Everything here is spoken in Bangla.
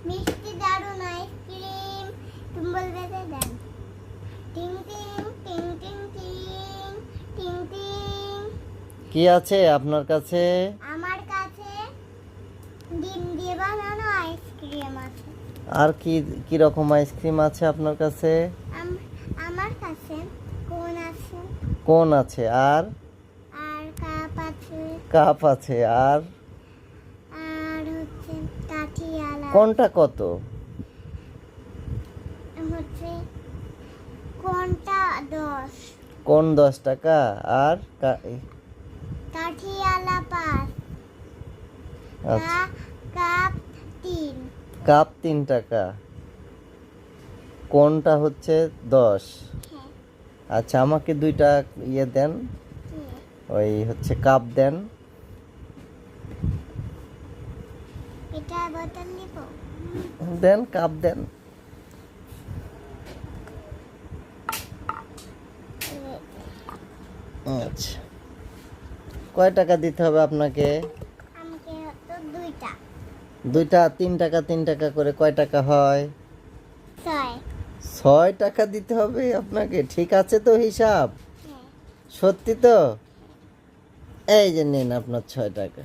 মিষ্টি দারুন আইসক্রিম তুমি বলবে যে দেন টিং টিং টিং টিং টিং টিং টিং। কি আছে আপনার কাছে? আমার কাছে ডিম দিয়ে বানানো আইসক্রিম আছে। আর কি কি রকম আইসক্রিম আছে আপনার কাছে? আমার কাছে কোন আছে, কোন আছে? আর আর কাপ আছে, কাপ আছে। আর আর হচ্ছে কাঠিয়ালা কোনটা কত? হচ্ছে কোনটা 10, কোন 10 টাকা? আর কাঠিয়ালা 5, আচ্ছা, কাপ 3। কাপ 3 টাকা। কোনটা হচ্ছে 10? হ্যাঁ, আচ্ছা, আমাকে 2টা ইয়ে দেন, ওই হচ্ছে কাপ দেন। এটা বোতল নিব। দেন, কাপ দেন। আচ্ছা, কয় টাকা দিতে হবে আপনাকে? আমাকে তো 2টা। 2টা 3 টাকা 3 টাকা করে কয় টাকা হয়? 6। 6 টাকা দিতে হবে আপনাকে। ঠিক আছে তো হিসাব? হ্যাঁ। সত্যি তো? এই যে নিন আপনার 6 টাকা।